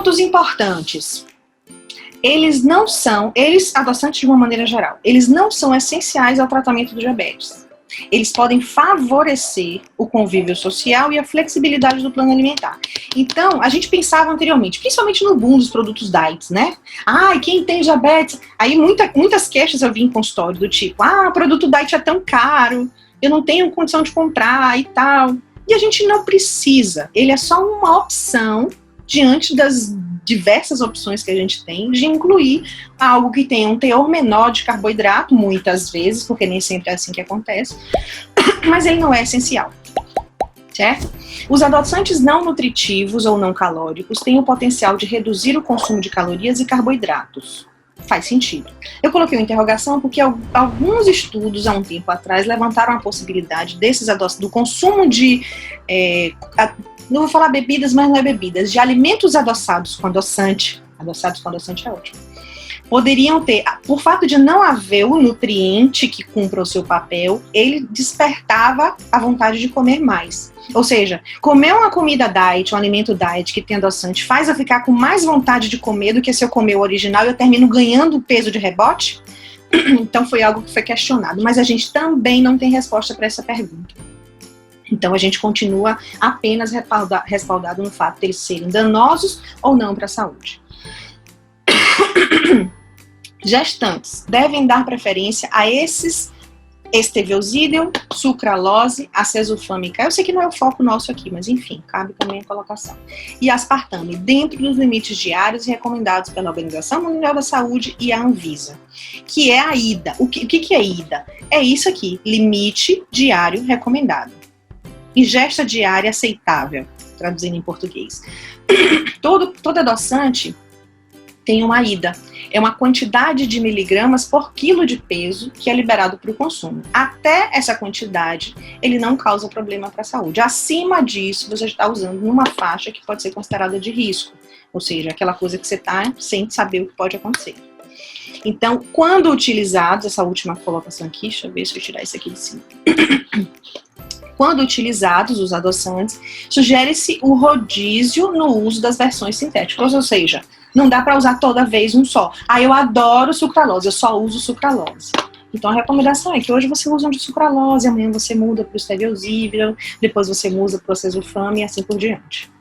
Pontos importantes. Adoçantes de uma maneira geral, eles não são essenciais ao tratamento do diabetes. Eles podem favorecer o convívio social e a flexibilidade do plano alimentar. Então, a gente pensava anteriormente, principalmente no boom dos produtos diets, né? Quem tem diabetes... Aí muitas queixas eu vi em consultório do tipo, o produto diet é tão caro, eu não tenho condição de comprar e tal. E a gente não precisa, ele é só uma opção diante das diversas opções que a gente tem de incluir algo que tenha um teor menor de carboidrato, muitas vezes, porque nem sempre é assim que acontece, mas ele não é essencial, certo? Os adoçantes não nutritivos ou não calóricos têm o potencial de reduzir o consumo de calorias e carboidratos. Faz sentido. Eu coloquei uma interrogação porque alguns estudos, há um tempo atrás, levantaram a possibilidade do consumo de... não vou falar bebidas, mas não é bebidas, de alimentos adoçados com adoçante é ótimo, poderiam ter, por fato de não haver o nutriente que cumpra o seu papel, ele despertava a vontade de comer mais. Ou seja, comer uma comida diet, um alimento diet que tem adoçante, faz eu ficar com mais vontade de comer do que se eu comer o original e eu termino ganhando peso de rebote? Então foi algo que foi questionado, mas a gente também não tem resposta para essa pergunta. Então, a gente continua apenas respaldado no fato de eles serem danosos ou não para a saúde. Gestantes devem dar preferência a esses Esteviosidium, sucralose, acesulfame K. Eu sei que não é o foco nosso aqui, mas enfim, cabe também a colocação. E aspartame, dentro dos limites diários recomendados pela Organização Mundial da Saúde e a Anvisa, que é a IDA. O que é IDA? É isso aqui, limite diário recomendado. Ingesta diária aceitável, traduzindo em português. Todo adoçante tem uma IDA. É uma quantidade de miligramas por quilo de peso que é liberado para o consumo. Até essa quantidade, ele não causa problema para a saúde. Acima disso, você está usando numa faixa que pode ser considerada de risco. Ou seja, aquela coisa que você está sem saber o que pode acontecer. Então, quando utilizados, essa última colocação aqui, deixa eu ver se eu tirar isso aqui de cima. Quando utilizados os adoçantes, sugere-se o rodízio no uso das versões sintéticas, ou seja, não dá para usar toda vez um só. Eu adoro sucralose, eu só uso sucralose. Então a recomendação é que hoje você usa um de sucralose, amanhã você muda para o Esteviosidium, depois você muda para o acesulfame e assim por diante.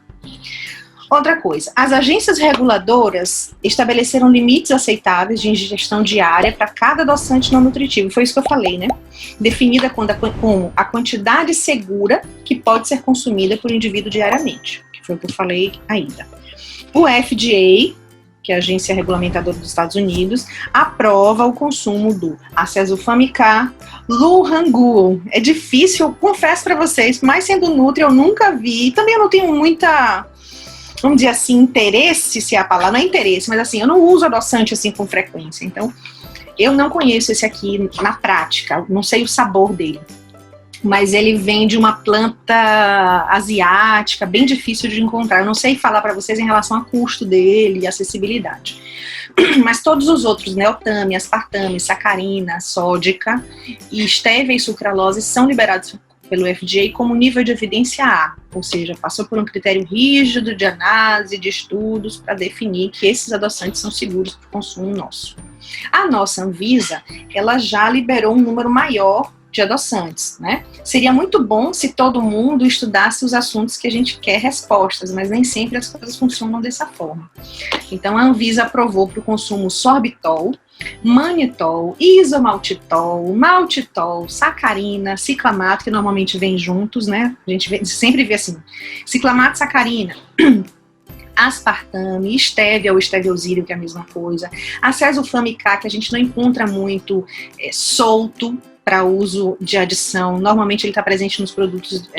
Outra coisa, as agências reguladoras estabeleceram limites aceitáveis de ingestão diária para cada adoçante não nutritivo. Foi isso que eu falei, né? Definida como a quantidade segura que pode ser consumida por indivíduo diariamente, que foi o que eu falei ainda. O FDA, que é a agência regulamentadora dos Estados Unidos, aprova o consumo do acesulfame K, Lohengul. É difícil, eu confesso para vocês, mas sendo nutri eu nunca vi, também eu não tenho muita... vamos dizer assim, interesse, se é a palavra, não é interesse, mas assim, eu não uso adoçante assim com frequência, então eu não conheço esse aqui na prática, não sei o sabor dele, mas ele vem de uma planta asiática, bem difícil de encontrar, eu não sei falar para vocês em relação ao custo dele e acessibilidade, mas todos os outros, neotame, aspartame, sacarina, sódica, e stevia e sucralose são liberados pelo FDA como nível de evidência A, ou seja, passou por um critério rígido de análise, de estudos, para definir que esses adoçantes são seguros para o consumo nosso. A nossa Anvisa, ela já liberou um número maior de adoçantes, né? Seria muito bom se todo mundo estudasse os assuntos que a gente quer respostas, mas nem sempre as coisas funcionam dessa forma. Então, a Anvisa aprovou para o consumo sorbitol, manitol, isomaltitol, maltitol, sacarina, ciclamato, que normalmente vem juntos, né? A gente sempre vê assim, ciclamato, sacarina, aspartame, stevia ou esteviosidium, que é a mesma coisa, acesulfame K, que a gente não encontra muito solto para uso de adição, normalmente ele está presente nos produtos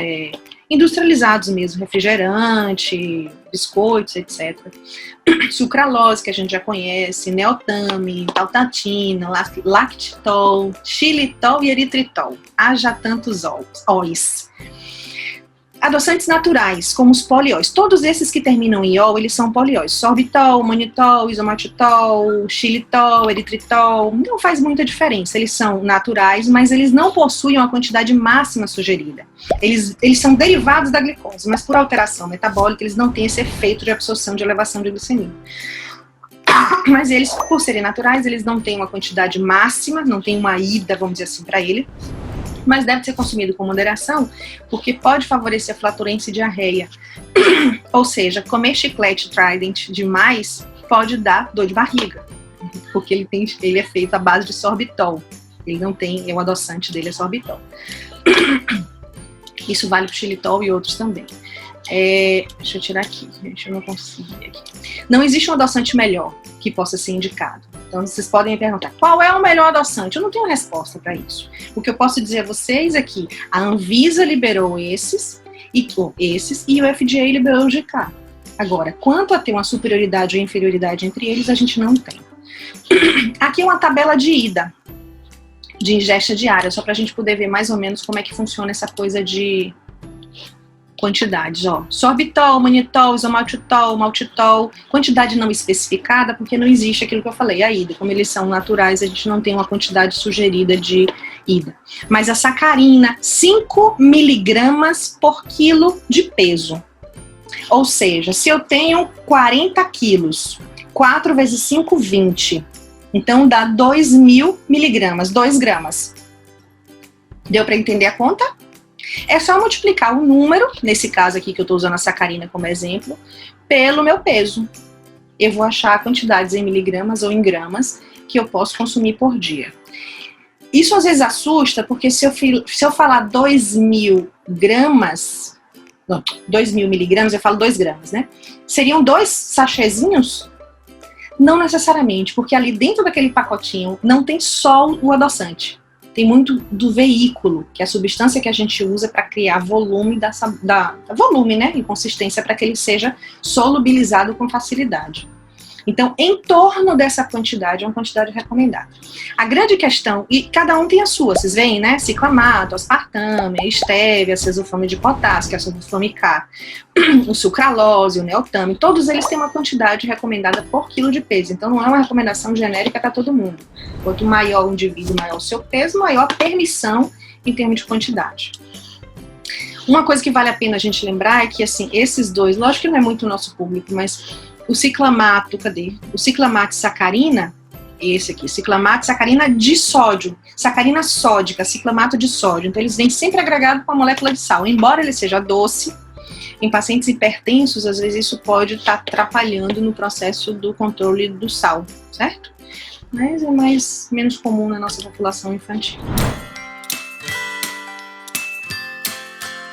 industrializados mesmo, refrigerante, biscoitos, etc. Sucralose, que a gente já conhece, neotame, taltatina, lactitol, xilitol e eritritol. Haja tantos óis. Adoçantes naturais, como os polióis. Todos esses que terminam em ol, eles são polióis. Sorbitol, manitol, isomaltitol, xilitol, eritritol. Não faz muita diferença. Eles são naturais, mas eles não possuem uma quantidade máxima sugerida. Eles são derivados da glicose, mas por alteração metabólica, eles não têm esse efeito de absorção de elevação de glicemia. Mas eles, por serem naturais, eles não têm uma quantidade máxima, não tem uma ida, vamos dizer assim, para ele. Mas deve ser consumido com moderação, porque pode favorecer a flatulência e diarreia. Ou seja, comer chiclete Trident demais pode dar dor de barriga, porque ele é feito à base de sorbitol. Ele não tem, o adoçante dele é sorbitol. Isso vale para o xilitol e outros também. Deixa eu tirar aqui, gente, eu não consegui aqui. Não existe um adoçante melhor que possa ser indicado. Então, vocês podem me perguntar, qual é o melhor adoçante? Eu não tenho resposta para isso. O que eu posso dizer a vocês é que a Anvisa liberou esses e o FDA liberou o GK. Agora, quanto a ter uma superioridade ou inferioridade entre eles, a gente não tem. Aqui é uma tabela de ida, de ingesta diária, só para a gente poder ver mais ou menos como é que funciona essa coisa de quantidades, ó. Sorbitol, manitol, isomaltitol, maltitol, quantidade não especificada, porque não existe aquilo que eu falei, a ida. Como eles são naturais, a gente não tem uma quantidade sugerida de ida. Mas a sacarina, 5 miligramas por quilo de peso. Ou seja, se eu tenho 40 quilos, 4 vezes 5, 20. Então dá 2.000 miligramas, 2 gramas. Deu para entender a conta? É só multiplicar o número, nesse caso aqui que eu estou usando a sacarina como exemplo, pelo meu peso. Eu vou achar quantidades em miligramas ou em gramas que eu posso consumir por dia. Isso às vezes assusta, porque se eu falar 2.000 gramas, não, 2.000 miligramas, eu falo 2 gramas, né? Seriam 2 sachêzinhos? Não necessariamente, porque ali dentro daquele pacotinho não tem só o adoçante. Tem muito do veículo, que é a substância que a gente usa para criar volume, volume, né, e consistência para que ele seja solubilizado com facilidade. Então, em torno dessa quantidade, é uma quantidade recomendada. A grande questão, e cada um tem a sua, vocês veem, né? Ciclamato, aspartame, estévia, cesulfame de potássio, que é a cesulfame K, o sucralose, o neotame, todos eles têm uma quantidade recomendada por quilo de peso. Então, não é uma recomendação genérica para todo mundo. Quanto maior o indivíduo, maior o seu peso, maior a permissão em termos de quantidade. Uma coisa que vale a pena a gente lembrar é que, assim, esses dois, lógico que não é muito o nosso público, mas o ciclamato, o ciclamato e sacarina, esse aqui, ciclamato e sacarina de sódio, sacarina sódica, ciclamato de sódio, então eles vêm sempre agregados com a molécula de sal, embora ele seja doce, em pacientes hipertensos, às vezes isso pode estar atrapalhando no processo do controle do sal, certo? Mas é menos comum na nossa população infantil.